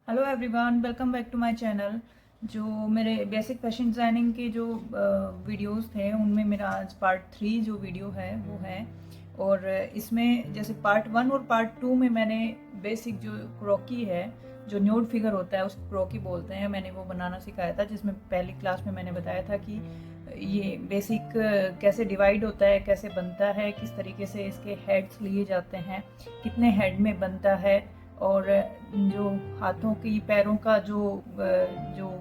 Hello everyone, welcome back to my channel. जो मेरे basic fashion designing के जो वीडियोस थे उनमें मेरा आज पार्ट 3 जो वीडियो है वो है। और इसमें जैसे पार्ट 1 और पार्ट 2 में मैंने बेसिक जो क्रोकी है, जो न्यूड फिगर होता है उसको क्रोकी बोलते हैं, मैंने वो बनाना सिखाया था। जिसमें पहली क्लास में मैंने बताया था कि ये बेसिक कैसे डिवाइड होता है, कैसे बनता है, किस तरीके से इसके हेड्स लिए जाते हैं, कितने हेड में बनता है, और जो हाथों की पैरों का जो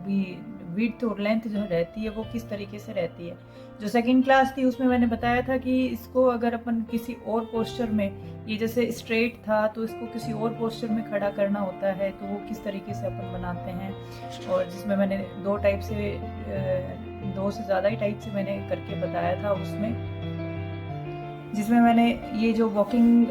भी विड्थ और लेंथ जो रहती है वो किस तरीके से रहती है। जो सेकंड क्लास थी उसमें मैंने बताया था कि इसको अगर अपन किसी और पोस्चर में, ये जैसे स्ट्रेट था तो इसको किसी और पोस्चर में खड़ा करना होता है तो वो किस तरीके से अपन बनाते हैं। और जिसमें मैंने दो से ज़्यादा ही टाइप से मैंने करके बताया था उसमें, जिसमें मैंने ये जो वॉकिंग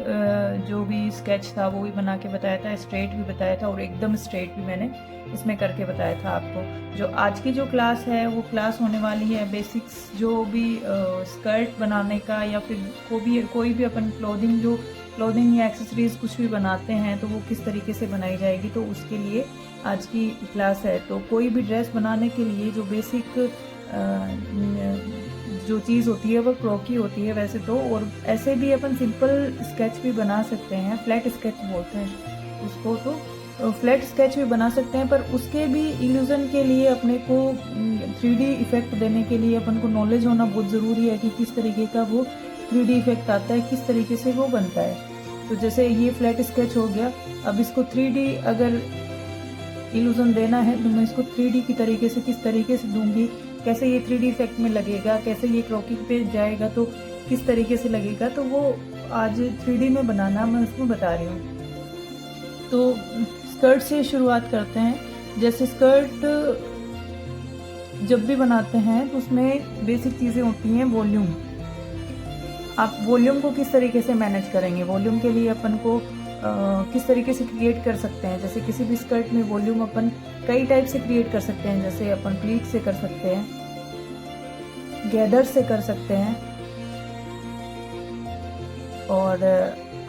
जो भी स्केच था वो भी बना के बताया था, स्ट्रेट भी बताया था और एकदम स्ट्रेट भी मैंने इसमें करके बताया था आपको। जो आज की जो क्लास है वो क्लास होने वाली है बेसिक्स, जो भी स्कर्ट बनाने का या फिर कोई भी अपन क्लोथिंग या एक्सेसरीज कुछ भी बनाते हैं तो वो किस तरीके से बनाई जाएगी, तो उसके लिए आज की क्लास है। तो कोई भी ड्रेस बनाने के लिए जो बेसिक जो चीज़ होती है वो क्रोकी होती है वैसे तो, और ऐसे भी अपन सिंपल स्केच भी बना सकते हैं, फ्लैट स्केच बोलते हैं उसको, तो फ्लैट स्केच भी बना सकते हैं। पर उसके भी इल्यूज़न के लिए अपने को 3D इफेक्ट देने के लिए अपन को नॉलेज होना बहुत ज़रूरी है कि किस तरीके का वो 3D इफेक्ट आता है, किस तरीके से वो बनता है। तो जैसे ये फ्लैट स्केच हो गया, अब इसको 3D अगर इल्यूज़न देना है तो मैं इसको 3D की तरीके से किस तरीके से दूंगी, कैसे ये 3D इफेक्ट में लगेगा, कैसे ये क्रोकी पे जाएगा तो किस तरीके से लगेगा, तो वो आज 3D में बनाना मैं उसमें बता रही हूँ। तो स्कर्ट से शुरुआत करते हैं। जैसे स्कर्ट जब भी बनाते हैं तो उसमें बेसिक चीज़ें होती हैं वॉल्यूम। आप वॉल्यूम को किस तरीके से मैनेज करेंगे, वॉल्यूम के लिए अपन को किस तरीके से क्रिएट कर सकते हैं। जैसे किसी भी स्कर्ट में वॉल्यूम अपन कई टाइप से क्रिएट कर सकते हैं। जैसे अपन प्लीट से कर सकते हैं, गैदर से कर सकते हैं, और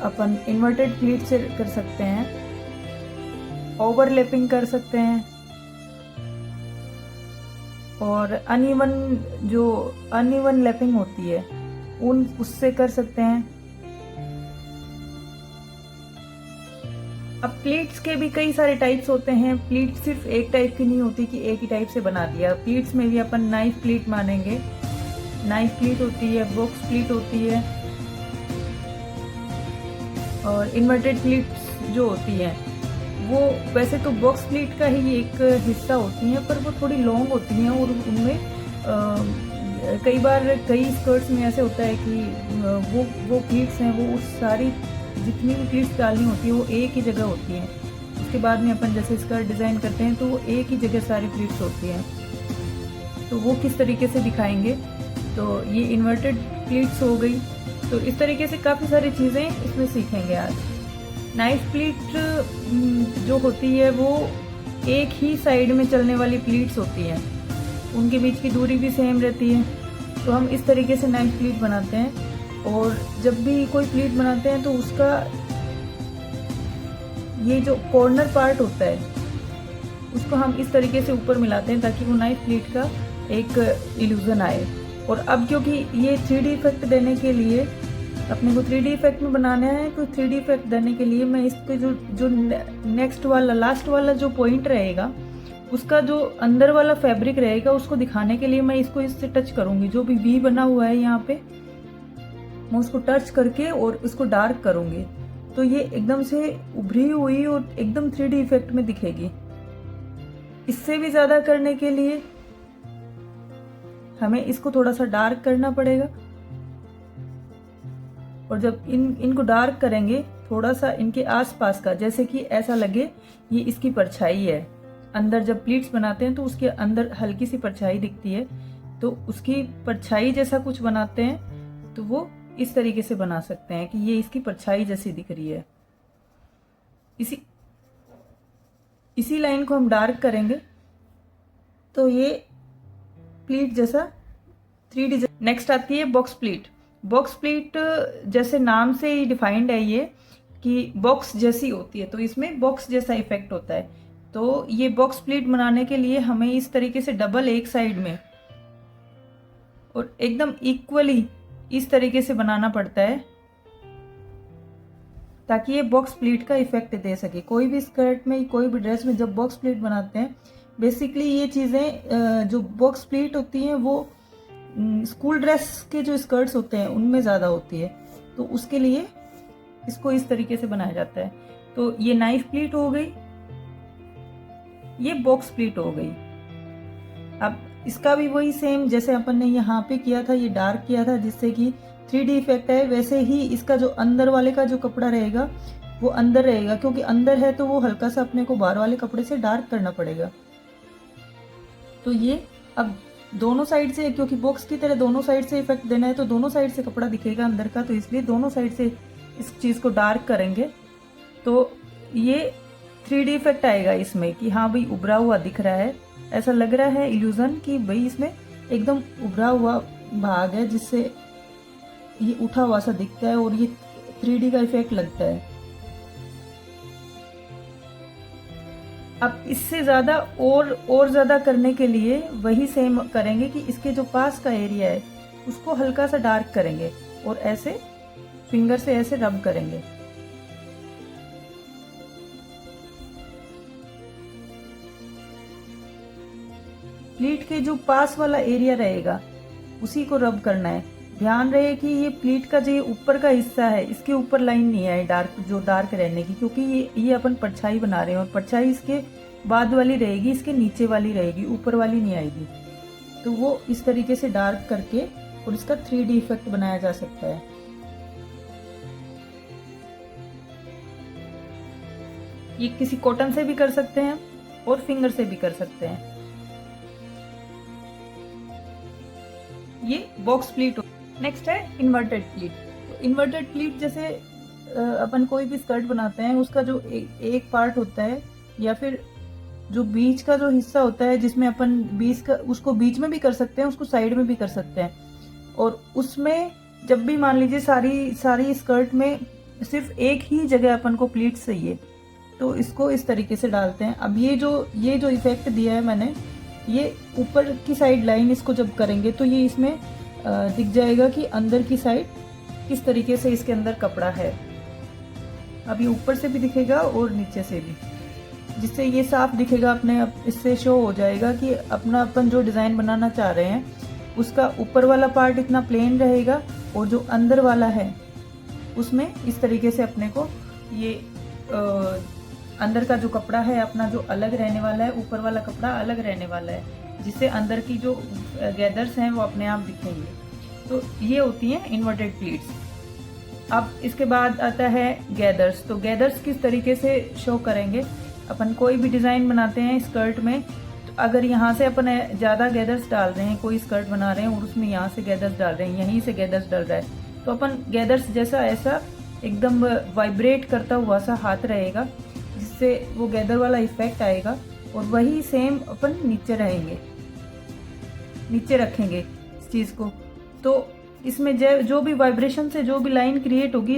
अपन इन्वर्टेड प्लीट से कर सकते हैं, ओवरलैपिंग कर सकते हैं, और अनइवन लैपिंग होती है उससे कर सकते हैं। अब प्लीट्स के भी कई सारे टाइप्स होते हैं। प्लीट सिर्फ एक टाइप की नहीं होती कि एक ही टाइप से बना दिया। प्लीट्स में भी अपन नाइफ प्लीट मानेंगे, नाइफ प्लीट होती है, बॉक्स प्लीट होती है, और इन्वर्टेड प्लीट्स जो होती है वो वैसे तो बॉक्स प्लीट का ही एक हिस्सा होती हैं, पर वो थोड़ी लॉन्ग होती हैं और उनमें कई बार कई स्कर्ट्स में ऐसे होता है कि वो प्लीट्स हैं, वो उस सारी जितनी भी प्लीट्स डालनी होती है वो एक ही जगह होती है। उसके बाद में अपन जैसे स्कर्ट डिज़ाइन करते हैं तो वो एक ही जगह सारी प्लीट्स होती हैं, तो वो किस तरीके से दिखाएंगे। तो ये इन्वर्टेड प्लीट्स हो गई। तो इस तरीके से काफ़ी सारी चीज़ें इसमें सीखेंगे आज। नाइफ प्लीट जो होती है वो एक ही साइड में चलने वाली प्लीट्स होती हैं, उनके बीच की दूरी भी सेम रहती है। तो हम इस तरीके से नाइफ प्लीट बनाते हैं। और जब भी कोई प्लीट बनाते हैं तो उसका ये जो कॉर्नर पार्ट होता है उसको हम इस तरीके से ऊपर मिलाते हैं ताकि वो नाइफ प्लीट का एक इल्यूजन आए। और अब क्योंकि ये 3D इफेक्ट देने के लिए अपने को 3D इफेक्ट में बनाना है, तो 3D इफेक्ट देने के लिए मैं इसके जो नेक्स्ट वाला लास्ट वाला जो पॉइंट रहेगा उसका जो अंदर वाला फैब्रिक रहेगा उसको दिखाने के लिए मैं इसको इससे टच करूंगी। जो भी वी बना हुआ है यहाँ पे मैं उसको टच करके और इसको डार्क करूंगी, तो ये एकदम से उभरी हुई और एकदम 3D इफेक्ट में दिखेगी। इससे भी ज्यादा करने के लिए हमें इसको थोड़ा सा डार्क करना पड़ेगा। और जब इनको डार्क करेंगे थोड़ा सा इनके आसपास का, जैसे कि ऐसा लगे ये इसकी परछाई है। अंदर जब प्लीट्स बनाते हैं तो उसके अंदर हल्की सी परछाई दिखती है, तो उसकी परछाई जैसा कुछ बनाते हैं तो वो इस तरीके से बना सकते हैं कि ये इसकी परछाई जैसी दिख रही है। इसी लाइन को हम डार्क करेंगे तो ये प्लीट जैसा 3D। नेक्स्ट आती है बॉक्स प्लीट। बॉक्स प्लीट जैसे नाम से ही डिफाइंड है ये कि बॉक्स जैसी होती है, तो इसमें बॉक्स जैसा इफेक्ट होता है। तो ये बॉक्स प्लीट बनाने के लिए हमें इस तरीके से डबल एक साइड में और एकदम इक्वली इस तरीके से बनाना पड़ता है ताकि ये बॉक्स प्लीट का इफेक्ट दे सके। कोई भी स्कर्ट में, कोई भी ड्रेस में जब बॉक्स प्लीट बनाते हैं, बेसिकली ये चीज़ें जो बॉक्स प्लीट होती हैं वो स्कूल ड्रेस के जो स्कर्ट्स होते हैं उनमें ज़्यादा होती है, तो उसके लिए इसको इस तरीके से बनाया जाता है। तो ये नाइफ प्लीट हो गई, ये बॉक्स प्लीट हो गई। अब इसका भी वही सेम जैसे अपन ने यहाँ पे किया था, ये डार्क किया था जिससे कि 3D इफेक्ट है, वैसे ही इसका जो अंदर वाले का जो कपड़ा रहेगा वो अंदर रहेगा, क्योंकि अंदर है तो वो हल्का सा अपने को बाहर वाले कपड़े से डार्क करना पड़ेगा। तो ये अब दोनों साइड से, क्योंकि बॉक्स की तरह दोनों साइड से इफेक्ट देना है तो दोनों साइड से कपड़ा दिखेगा अंदर का, तो इसलिए दोनों साइड से इस चीज़ को डार्क करेंगे तो ये 3D इफेक्ट आएगा इसमें कि हाँ भाई उभरा हुआ दिख रहा है, ऐसा लग रहा है इल्यूजन कि भाई इसमें एकदम उभरा हुआ भाग है जिससे ये उठा हुआ सा दिखता है और ये 3D का इफेक्ट लगता है। अब इससे ज़्यादा और ज़्यादा करने के लिए वही सेम करेंगे कि इसके जो पास का एरिया है उसको हल्का सा डार्क करेंगे और ऐसे फिंगर से ऐसे रब करेंगे। प्लीट के जो पास वाला एरिया रहेगा उसी को रब करना है। ध्यान रहे कि ये प्लीट का जो ऊपर का हिस्सा है इसके ऊपर लाइन नहीं आए डार्क रहने की, क्योंकि ये अपन परछाई बना रहे हैं और परछाई इसके बाद वाली रहेगी, इसके नीचे वाली रहेगी, ऊपर वाली नहीं आएगी। तो वो इस तरीके से डार्क करके और इसका 3D इफेक्ट बनाया जा सकता है। ये किसी कॉटन से भी कर सकते हैं और फिंगर से भी कर सकते हैं। ये बॉक्स प्लीट। नेक्स्ट है इन्वर्टेड प्लीट। तो इन्वर्टेड प्लीट जैसे अपन कोई भी स्कर्ट बनाते हैं उसका जो एक पार्ट होता है या फिर जो बीच का जो हिस्सा होता है जिसमें अपन बीच का, उसको बीच में भी कर सकते हैं, उसको साइड में भी कर सकते हैं। और उसमें जब भी मान लीजिए सारी स्कर्ट में सिर्फ एक ही जगह अपन को प्लीट चाहिए तो इसको इस तरीके से डालते हैं। अब ये जो इफेक्ट दिया है मैंने, ये ऊपर की साइड लाइन इसको जब करेंगे तो ये इसमें दिख जाएगा कि अंदर की साइड किस तरीके से इसके अंदर कपड़ा है। अब ये ऊपर से भी दिखेगा और नीचे से भी, जिससे ये साफ दिखेगा अपने आप। इससे शो हो जाएगा कि अपन जो डिज़ाइन बनाना चाह रहे हैं उसका ऊपर वाला पार्ट इतना प्लेन रहेगा और जो अंदर वाला है उसमें इस तरीके से अपने को ये अंदर का जो कपड़ा है अपना जो अलग रहने वाला है, ऊपर वाला कपड़ा अलग रहने वाला है, जिससे अंदर की जो गैदर्स हैं वो अपने आप दिखेंगे। तो ये होती हैं इन्वर्टेड प्लीट्स। अब इसके बाद आता है गैदर्स। तो गैदर्स किस तरीके से शो करेंगे, अपन कोई भी डिज़ाइन बनाते हैं स्कर्ट में, तो अगर यहाँ से अपन ज़्यादा गैदर्स डाल रहे हैं, कोई स्कर्ट बना रहे हैं और उसमें यहाँ से गैदर्स डाल रहे हैं, यहीं से गैदर्स डल रहा है, तो अपन गैदर्स जैसा ऐसा एकदम वाइब्रेट करता हुआ सा हाथ रहेगा जिससे वो गैदर वाला इफेक्ट आएगा। और वही सेम अपन नीचे रखेंगे इस चीज़ को। तो इसमें जो भी वाइब्रेशन से जो भी लाइन क्रिएट होगी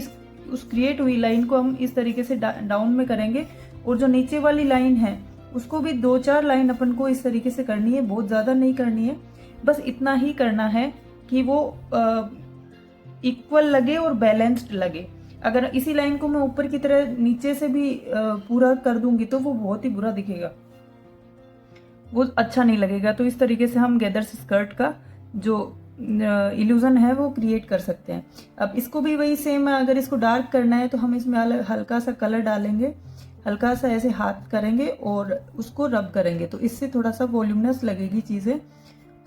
उस क्रिएट हुई लाइन को हम इस तरीके से डाउन में करेंगे और जो नीचे वाली लाइन है उसको भी 2-4 लाइन अपन को इस तरीके से करनी है, बहुत ज़्यादा नहीं करनी है, बस इतना ही करना है कि वो इक्वल लगे और बैलेंस्ड लगे। अगर इसी लाइन को मैं ऊपर की तरह नीचे से भी पूरा कर दूंगी तो वो बहुत ही बुरा दिखेगा, वो अच्छा नहीं लगेगा। तो इस तरीके से हम गैदर्स स्कर्ट का जो इल्यूजन है वो क्रिएट कर सकते हैं। अब इसको भी वही सेम है, अगर इसको डार्क करना है तो हम इसमें हल्का सा कलर डालेंगे, हल्का सा ऐसे हाथ करेंगे और उसको रब करेंगे, तो इससे थोड़ा सा वॉल्यूमनस लगेगी चीज़ें,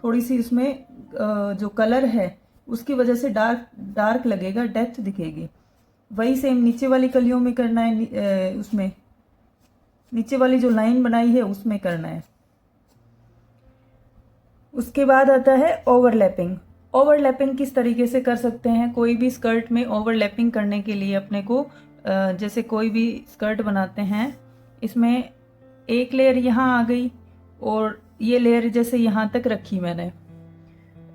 थोड़ी सी इसमें जो कलर है उसकी वजह से डार्क लगेगा, डेप्थ दिखेगी। वही सेम नीचे वाली कलियों में करना है, उसमें नीचे वाली जो लाइन बनाई है उसमें करना है। उसके बाद आता है ओवरलैपिंग। ओवरलैपिंग किस तरीके से कर सकते हैं, कोई भी स्कर्ट में ओवरलैपिंग करने के लिए अपने को जैसे कोई भी स्कर्ट बनाते हैं, इसमें एक लेयर यहाँ आ गई और ये लेयर जैसे यहाँ तक रखी मैंने,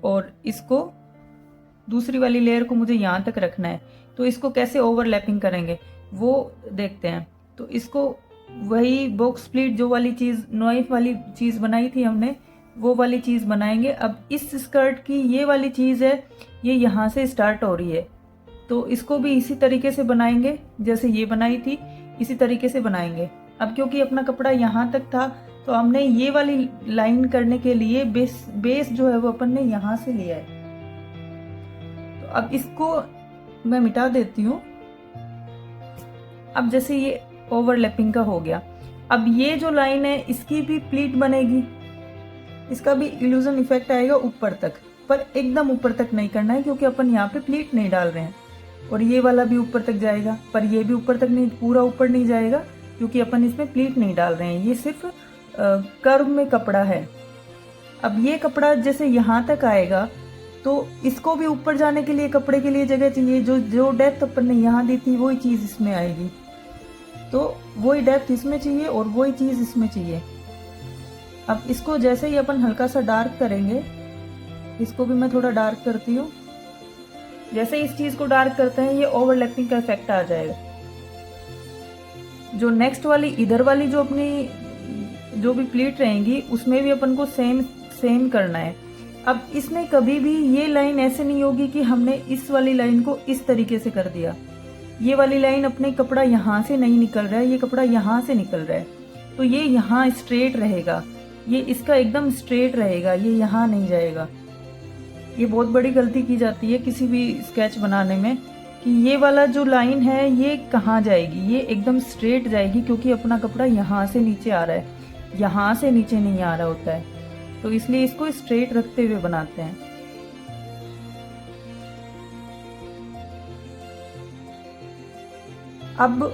और इसको दूसरी वाली लेयर को मुझे यहाँ तक रखना है, तो इसको कैसे ओवरलैपिंग करेंगे वो देखते हैं। तो इसको वही बॉक्स प्लीट जो वाली चीज़, नॉइफ वाली चीज़ बनाई थी हमने, वो वाली चीज़ बनाएंगे। अब इस स्कर्ट की ये वाली चीज़ है, ये यहाँ से स्टार्ट हो रही है, तो इसको भी इसी तरीके से बनाएंगे जैसे ये बनाई थी, इसी तरीके से बनाएंगे। अब क्योंकि अपना कपड़ा यहाँ तक था, तो हमने ये वाली लाइन करने के लिए बेस जो है वो अपन ने यहाँ से लिया है। तो अब इसको मैं मिटा देती हूँ। अब जैसे ये ओवरलैपिंग का हो गया, अब ये जो लाइन है इसकी भी प्लीट बनेगी, इसका भी इल्यूजन इफेक्ट आएगा ऊपर तक, पर एकदम ऊपर तक नहीं करना है क्योंकि अपन यहाँ पे प्लीट नहीं डाल रहे हैं। और ये वाला भी ऊपर तक जाएगा, पर ये भी ऊपर तक नहीं, पूरा ऊपर नहीं जाएगा क्योंकि अपन इसमें प्लीट नहीं डाल रहे हैं, ये सिर्फ कर्व में कपड़ा है। अब ये कपड़ा जैसे यहाँ तक आएगा, तो इसको भी ऊपर जाने के लिए कपड़े के लिए जगह चाहिए। जो डेप्थ अपन ने यहाँ दी थी वही चीज़ इसमें आएगी, तो वही डेप्थ इसमें चाहिए और वही चीज़ इसमें चाहिए। अब इसको जैसे ही अपन हल्का सा डार्क करेंगे, इसको भी मैं थोड़ा डार्क करती हूँ। जैसे इस चीज़ को डार्क करते हैं, ये ओवरलैपिंग का इफेक्ट आ जाएगा। जो नेक्स्ट वाली इधर वाली जो अपनी जो भी प्लीट रहेंगी, उसमें भी अपन को सेम करना है। अब इसमें कभी भी ये लाइन ऐसे नहीं होगी कि हमने इस वाली लाइन को इस तरीके से कर दिया। ये वाली लाइन अपने कपड़ा यहाँ से नहीं निकल रहा है, ये कपड़ा यहाँ से निकल रहा है, तो ये यहाँ स्ट्रेट रहेगा, ये इसका एकदम स्ट्रेट रहेगा, ये यहाँ नहीं जाएगा। ये बहुत बड़ी गलती की जाती है किसी भी स्केच बनाने में कि ये वाला जो लाइन है ये कहाँ जाएगी, ये एकदम स्ट्रेट जाएगी क्योंकि अपना कपड़ा यहाँ से नीचे आ रहा है, यहाँ से नीचे नहीं आ रहा होता है, तो इसलिए इसको स्ट्रेट रखते हुए बनाते हैं। अब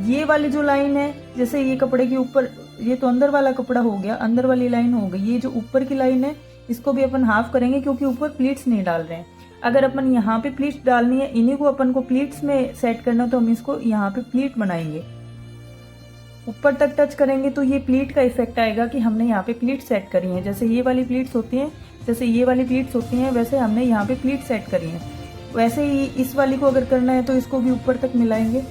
ये वाली जो लाइन है, जैसे ये कपड़े के ऊपर, ये तो अंदर वाला कपड़ा हो गया, अंदर वाली लाइन हो गई। ये जो ऊपर की लाइन है इसको भी अपन हाफ करेंगे क्योंकि ऊपर प्लीट्स नहीं डाल रहे हैं। अगर अपन यहाँ पे प्लीट्स डालनी है, इन्हीं को अपन को प्लीट्स में सेट करना, तो हम इसको यहाँ पे प्लीट बनाएंगे। ऊपर तक टच करेंगे तो ये प्लीट का इफेक्ट आएगा कि हमने यहाँ पे प्लीट सेट करी है। जैसे ये वाली प्लीट्स होती हैं, जैसे ये वाली प्लीट्स होती हैं, वैसे हमने यहाँ पे प्लीट सेट करी है। वैसे ही इस वाली को अगर करना है तो इसको भी ऊपर तक मिलाएंगे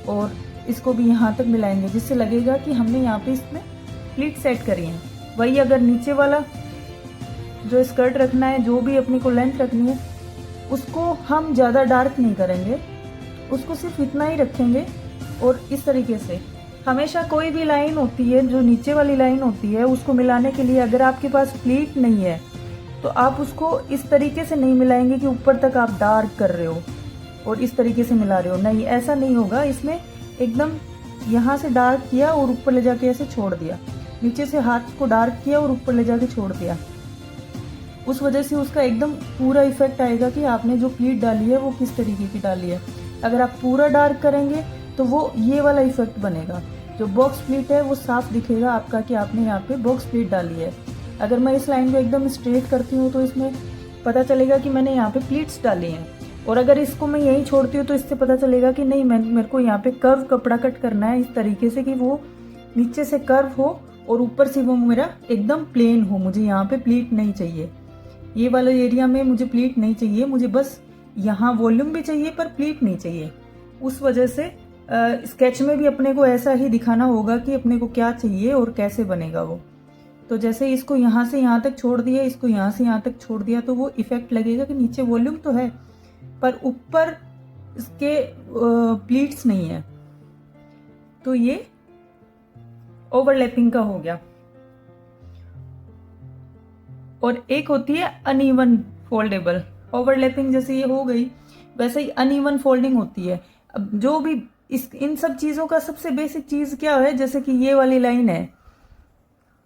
और इसको भी यहाँ तक मिलाएंगे, जिससे लगेगा कि हमने यहाँ पे इसमें प्लीट सेट करी है। वही अगर नीचे वाला जो स्कर्ट रखना है, जो भी अपनी को लेंथ रखनी है, उसको हम ज़्यादा डार्क नहीं करेंगे, उसको सिर्फ इतना ही रखेंगे। और इस तरीके से हमेशा कोई भी लाइन होती है, जो नीचे वाली लाइन होती है, उसको मिलाने के लिए अगर आपके पास प्लीट नहीं है तो आप उसको इस तरीके से नहीं मिलाएंगे कि ऊपर तक आप डार्क कर रहे हो और इस तरीके से मिला रहे हो, नहीं, ऐसा नहीं होगा। इसमें एकदम यहाँ से डार्क किया और ऊपर ले जाके ऐसे छोड़ दिया, नीचे से हाथ को डार्क किया और ऊपर ले जाके छोड़ दिया, उस वजह से उसका एकदम पूरा इफेक्ट आएगा कि आपने जो प्लीट डाली है वो किस तरीके की डाली है। अगर आप पूरा डार्क करेंगे तो वो ये वाला इफेक्ट बनेगा, जो बॉक्स प्लीट है वो साफ दिखेगा आपका कि आपने यहाँ पे बॉक्स प्लीट डाली है। अगर मैं इस लाइन को एकदम स्ट्रेट करती हूँ तो इसमें पता चलेगा कि मैंने यहाँ पे प्लीट्स डाली हैं, और अगर इसको मैं यहीं छोड़ती हूँ तो इससे पता चलेगा कि नहीं, मेरे को यहाँ पे कर्व कपड़ा कट करना है इस तरीके से कि वो नीचे से कर्व हो और ऊपर से वो मेरा एकदम प्लेन हो। मुझे यहाँ पे प्लीट नहीं चाहिए, ये वाले एरिया में मुझे प्लीट नहीं चाहिए, मुझे बस यहाँ वॉल्यूम भी चाहिए पर प्लीट नहीं चाहिए। उस वजह से स्केच में भी अपने को ऐसा ही दिखाना होगा कि अपने को क्या चाहिए और कैसे बनेगा वो। तो जैसे इसको यहाँ से यहाँ तक छोड़ दिया, इसको यहाँ से यहाँ तक छोड़ दिया, तो वो इफेक्ट लगेगा कि नीचे वॉल्यूम तो है पर ऊपर इसके प्लीट्स नहीं है। तो ये ओवरलैपिंग का हो गया। और एक होती है अनइवन फोल्डेबल। ओवरलैपिंग जैसे ये हो गई, वैसे ही अनइवन फोल्डिंग होती है। अब जो भी इन सब चीज़ों का सबसे बेसिक चीज़ क्या है, जैसे कि ये वाली लाइन है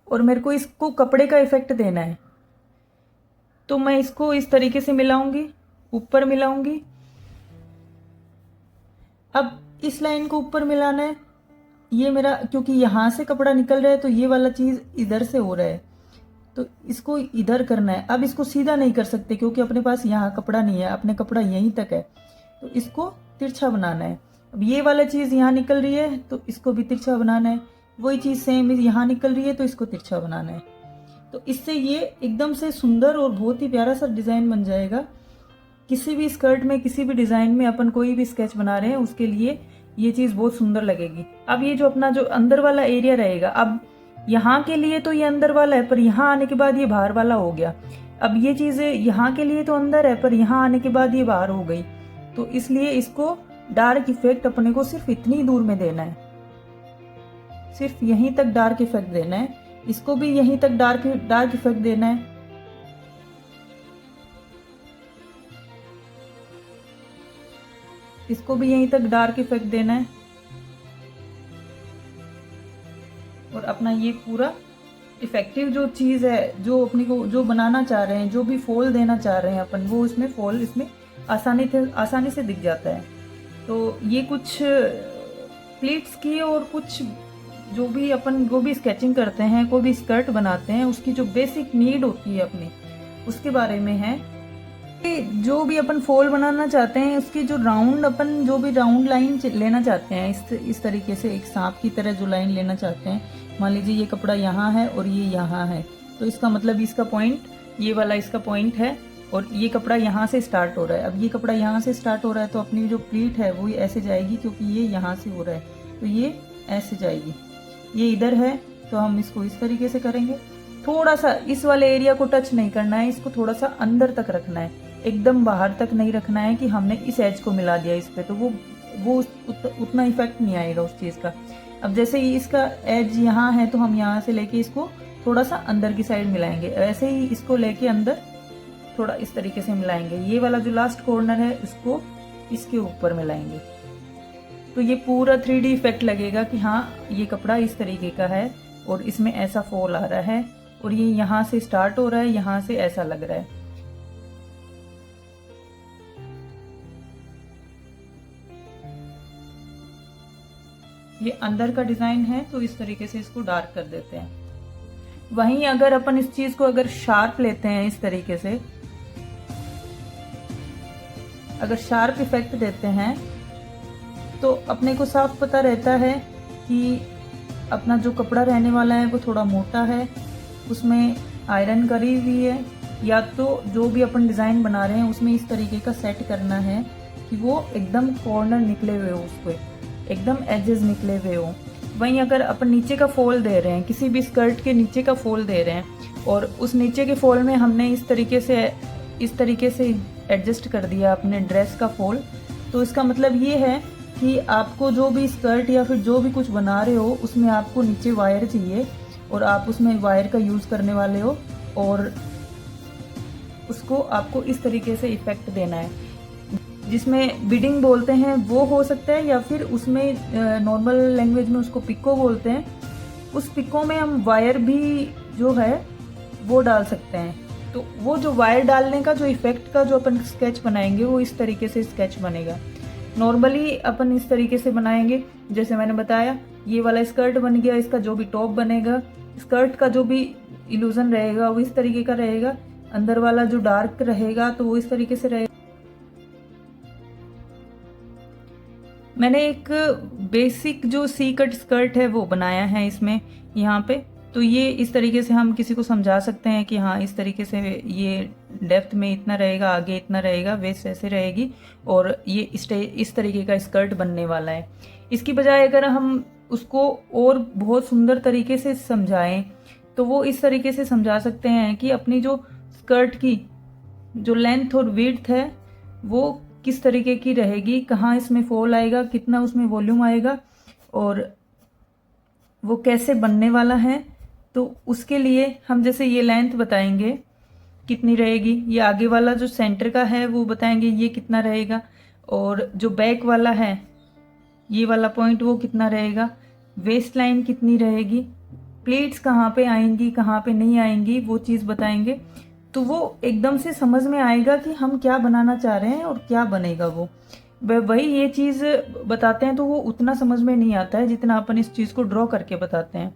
और मेरे को इसको कपड़े का इफेक्ट देना है, तो मैं इसको इस तरीके से मिलाऊंगी, ऊपर मिलाऊंगी। अब इस लाइन को ऊपर मिलाना है, ये मेरा क्योंकि यहाँ से कपड़ा निकल रहा है तो ये वाला चीज़ इधर से हो रहा है, तो इसको इधर करना है। अब इसको सीधा नहीं कर सकते क्योंकि अपने पास यहाँ कपड़ा नहीं है, अपने कपड़ा यहीं तक है, तो इसको तिरछा बनाना है। अब ये वाला चीज़ यहाँ निकल रही है तो इसको भी तिरछा बनाना है, वही चीज़ सेम यहाँ निकल रही है तो इसको तिरछा बनाना है। तो इससे ये एकदम से सुंदर और बहुत ही प्यारा सा डिज़ाइन बन जाएगा। किसी भी स्कर्ट में, किसी भी डिज़ाइन में अपन कोई भी स्केच बना रहे हैं उसके लिए ये चीज़ बहुत सुंदर लगेगी। अब ये जो अपना जो अंदर वाला एरिया रहेगा, अब यहाँ के लिए तो ये अंदर वाला है, पर यहाँ आने के बाद ये बाहर वाला हो गया। अब ये चीज़ें यहाँ के लिए तो अंदर है, पर यहाँ आने के बाद ये बाहर हो गई। तो इसलिए इसको डार्क इफेक्ट अपने को सिर्फ इतनी दूर में देना है, सिर्फ यहीं तक डार्क इफेक्ट देना है। इसको भी यहीं तक डार्क इफेक्ट देना है। इसको भी यहीं तक डार्क इफेक्ट देना है। और अपना ये पूरा इफेक्टिव जो चीज़ है, जो अपने को जो बनाना चाह रहे हैं, जो भी फॉल देना चाह रहे हैं अपन, वो इसमें फॉल इसमें आसानी से दिख जाता है। तो ये कुछ प्लीट्स की और कुछ जो भी स्केचिंग करते हैं, कोई भी स्कर्ट बनाते हैं, उसकी जो बेसिक नीड होती है अपनी, उसके बारे में है। जो भी अपन फॉल बनाना चाहते हैं, उसकी जो राउंड लाइन लेना चाहते हैं, इस तरीके से एक सांप की तरह जो लाइन लेना चाहते हैं। मान लीजिए ये कपड़ा यहाँ है और ये यहाँ है, तो इसका मतलब इसका पॉइंट, ये वाला इसका पॉइंट है, और ये कपड़ा यहाँ से स्टार्ट हो रहा है। अब ये कपड़ा यहाँ से स्टार्ट हो रहा है, तो अपनी जो प्लीट है वो ऐसे जाएगी, क्योंकि ये यहाँ से हो रहा है, तो ये ऐसे जाएगी। ये इधर है, तो हम इसको इस तरीके से करेंगे। थोड़ा सा इस वाले एरिया को टच नहीं करना है, इसको थोड़ा सा अंदर तक रखना है, एकदम बाहर तक नहीं रखना है कि हमने इस एज को मिला दिया इस पे, तो वो उतना इफेक्ट नहीं आएगा उस चीज़ का। अब जैसे ही इसका एज यहाँ है, तो हम यहाँ से लेके इसको थोड़ा सा अंदर की साइड मिलाएंगे, ऐसे ही इसको लेके अंदर थोड़ा इस तरीके से मिलाएंगे। ये वाला जो लास्ट कॉर्नर है, इसको इसके ऊपर मिलाएंगे, तो ये पूरा 3D इफेक्ट लगेगा कि हाँ ये कपड़ा इस तरीके का है और इसमें ऐसा फॉल आ रहा है, और ये यहाँ से स्टार्ट हो रहा है, यहाँ से ऐसा लग रहा है। ये अंदर का डिजाइन है, तो इस तरीके से इसको डार्क कर देते हैं। वहीं अगर अपन इस चीज को अगर शार्प लेते हैं, इस तरीके से अगर शार्प इफेक्ट देते हैं, तो अपने को साफ पता रहता है कि अपना जो कपड़ा रहने वाला है वो थोड़ा मोटा है, उसमें आयरन करी हुई है, या तो जो भी अपन डिज़ाइन बना रहे हैं उसमें इस तरीके का सेट करना है कि वो एकदम कॉर्नर निकले हुए हो, उसको एकदम एजेस निकले हुए हो। वहीं अगर अपन नीचे का फोल्ड दे रहे हैं, किसी भी स्कर्ट के नीचे का फोल्ड दे रहे हैं, और उस नीचे के फोल्ड में हमने इस तरीके से एडजस्ट कर दिया अपने ड्रेस का फोल्ड, तो इसका मतलब ये है कि आपको जो भी स्कर्ट या फिर जो भी कुछ बना रहे हो, उसमें आपको नीचे वायर चाहिए, और आप उसमें वायर का यूज़ करने वाले हो, और उसको आपको इस तरीके से इफेक्ट देना है, जिसमें बिडिंग बोलते हैं वो हो सकता है, या फिर उसमें नॉर्मल लैंग्वेज में उसको पिको बोलते हैं। उस पिको में हम वायर भी जो है वो डाल सकते हैं। तो वो जो वायर डालने का जो इफेक्ट का जो अपन स्केच बनाएंगे, वो इस तरीके से स्केच बनेगा। नॉर्मली अपन इस तरीके से बनाएंगे, जैसे मैंने बताया, ये वाला स्कर्ट बन गया, इसका जो भी टॉप बनेगा, स्कर्ट का जो भी इल्यूजन रहेगा वो इस तरीके का रहेगा, अंदर वाला जो डार्क रहेगा तो वो इस तरीके से रहेगा। मैंने एक बेसिक जो सी कट स्कर्ट है वो बनाया है इसमें यहाँ पे, तो ये इस तरीके से हम किसी को समझा सकते हैं कि हाँ इस तरीके से ये डेप्थ में इतना रहेगा, आगे इतना रहेगा, वेस्ट ऐसे रहेगी, और ये इस तरीके का स्कर्ट बनने वाला है। इसकी बजाय अगर हम उसको और बहुत सुंदर तरीके से समझाएं, तो वो इस तरीके से समझा सकते हैं कि अपनी जो स्कर्ट की जो लेंथ और विड्थ है वो किस तरीके की रहेगी, कहाँ इसमें फॉल आएगा, कितना उसमें वॉल्यूम आएगा, और वो कैसे बनने वाला है। तो उसके लिए हम जैसे ये लेंथ बताएंगे कितनी रहेगी, ये आगे वाला जो सेंटर का है वो बताएंगे ये कितना रहेगा, और जो बैक वाला है ये वाला पॉइंट वो कितना रहेगा, वेस्ट लाइन कितनी रहेगी, प्लेट्स कहाँ पे आएंगी कहाँ पे नहीं आएंगी, वो चीज़ बताएंगे। तो वो एकदम से समझ में आएगा कि हम क्या बनाना चाह रहे हैं और क्या बनेगा। वो वही ये चीज़ बताते हैं तो वो उतना समझ में नहीं आता है जितना अपन इस चीज़ को ड्रॉ करके बताते हैं।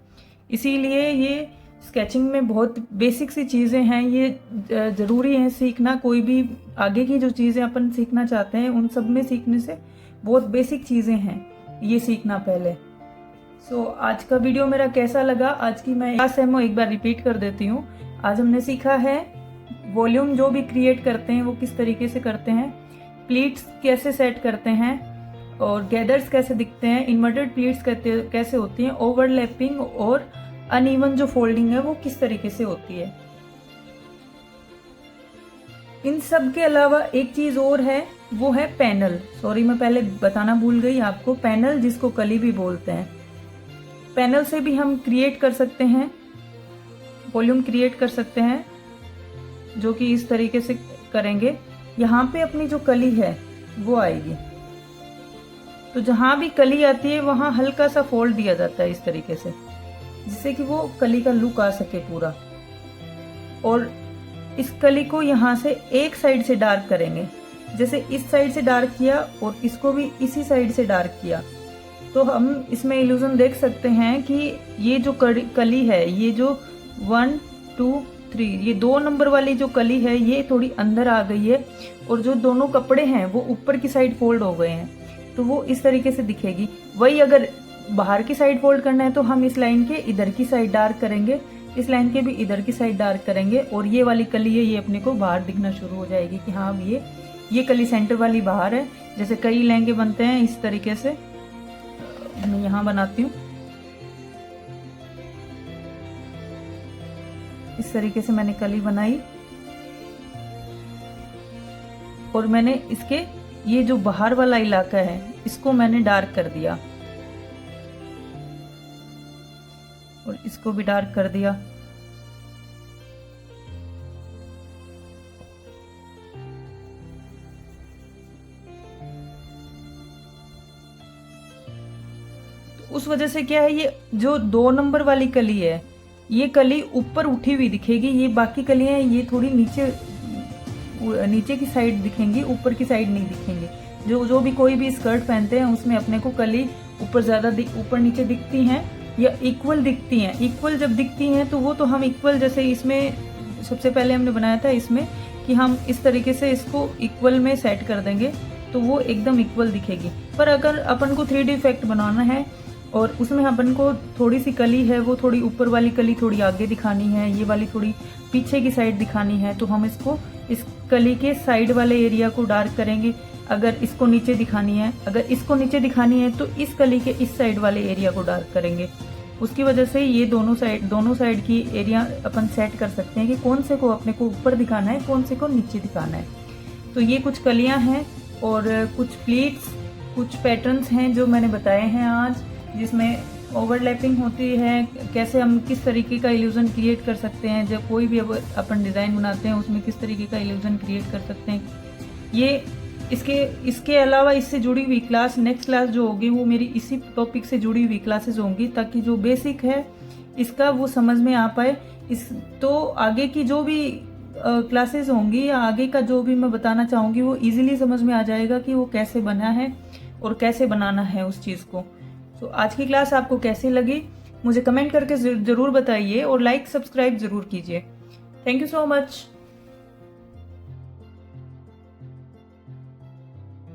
इसीलिए ये स्केचिंग में बहुत बेसिक सी चीज़ें हैं, ये ज़रूरी है सीखना। कोई भी आगे की जो चीज़ें अपन सीखना चाहते हैं उन सब में सीखने से बहुत बेसिक चीज़ें हैं, ये सीखना पहले। सो आज का वीडियो मेरा कैसा लगा, आज की मैं क्लास है एक बार रिपीट कर देती हूँ। आज हमने सीखा है वॉल्यूम जो भी क्रिएट करते हैं वो किस तरीके से करते हैं, प्लीट्स कैसे सेट करते हैं, और गैदर्स कैसे दिखते हैं, इन्वर्टेड प्लीट्स कैसे होती हैं, ओवरलैपिंग और अनइवन जो फोल्डिंग है वो किस तरीके से होती है। इन सब के अलावा एक चीज और है, वो है पैनल। सॉरी मैं पहले बताना भूल गई आपको, पैनल जिसको कली भी बोलते हैं। पैनल से भी हम क्रिएट कर सकते हैं, वॉल्यूम क्रिएट कर सकते हैं, जो कि इस तरीके से करेंगे। यहाँ पे अपनी जो कली है वो आएगी, तो जहां भी कली आती है वहां हल्का सा फोल्ड दिया जाता है इस तरीके से, जिससे कि वो कली का लुक आ सके पूरा। और इस कली को यहाँ से एक साइड से डार्क करेंगे, जैसे इस साइड से डार्क किया और इसको भी इसी साइड से डार्क किया, तो हम इसमें इल्यूजन देख सकते हैं कि ये जो कली है, ये जो 1 2 3 ये 2 नंबर वाली जो कली है ये थोड़ी अंदर आ गई है, और जो दोनों कपड़े हैं वो ऊपर की साइड फोल्ड हो गए हैं, तो वो इस तरीके से दिखेगी। वही अगर बाहर की साइड फोल्ड करना है तो हम इस लाइन के इधर की साइड डार्क करेंगे, इस लाइन के भी इधर की साइड डार्क करेंगे, और ये वाली कली है ये अपने को बाहर दिखना शुरू हो जाएगी कि हाँ अब ये कली सेंटर वाली बाहर है। जैसे कई लहंगे बनते हैं इस तरीके से, मैं यहाँ बनाती हूँ, इस तरीके से मैंने कली बनाई, और मैंने इसके ये जो बाहर वाला इलाका है इसको मैंने डार्क कर दिया, और इसको भी डार्क कर दिया। तो उस वजह से क्या है, ये जो 2 नंबर वाली कली है ये कली ऊपर उठी हुई दिखेगी, ये बाकी कलियां ये थोड़ी नीचे की साइड दिखेंगी, ऊपर की साइड नहीं दिखेंगी। जो भी कोई भी स्कर्ट पहनते हैं उसमें अपने को कली ऊपर ज्यादा ऊपर नीचे दिखती हैं या इक्वल दिखती हैं। इक्वल जब दिखती हैं तो वो तो हम इक्वल, जैसे इसमें सबसे पहले हमने बनाया था इसमें कि हम इस तरीके से इसको इक्वल में सेट कर देंगे तो वो एकदम इक्वल दिखेगी। पर अगर अपन को 3D इफेक्ट बनाना है और उसमें अपन को थोड़ी सी कली है वो थोड़ी ऊपर वाली कली थोड़ी आगे दिखानी है, ये वाली थोड़ी पीछे की साइड दिखानी है, तो हम इसको इस कली के साइड वाले एरिया को डार्क करेंगे। अगर इसको नीचे दिखानी है तो इस कली के इस साइड वाले एरिया को डार्क करेंगे। उसकी वजह से ये दोनों साइड की एरिया अपन सेट कर सकते हैं कि कौन से को अपने को ऊपर दिखाना है, कौन से को नीचे दिखाना है। तो ये कुछ कलियां हैं और कुछ प्लीट्स, कुछ पैटर्न्स हैं जो मैंने बताए हैं आज, जिसमें ओवरलैपिंग होती है, कैसे हम किस तरीके का इल्यूजन क्रिएट कर सकते हैं, जब कोई भी अपन डिज़ाइन बनाते हैं उसमें किस तरीके का इल्यूजन क्रिएट कर सकते हैं। ये इसके अलावा इससे जुड़ी हुई क्लास, नेक्स्ट क्लास जो होगी वो मेरी इसी टॉपिक से जुड़ी हुई क्लासेस होंगी, ताकि जो बेसिक है इसका वो समझ में आ पाए। तो आगे की जो भी क्लासेस होंगी या आगे का जो भी मैं बताना चाहूँगी वो इजीली समझ में आ जाएगा कि वो कैसे बना है और कैसे बनाना है उस चीज़ को। तो आज की क्लास आपको कैसी लगी मुझे कमेंट करके ज़रूर बताइए और लाइक सब्सक्राइब ज़रूर कीजिए। Thank you so much.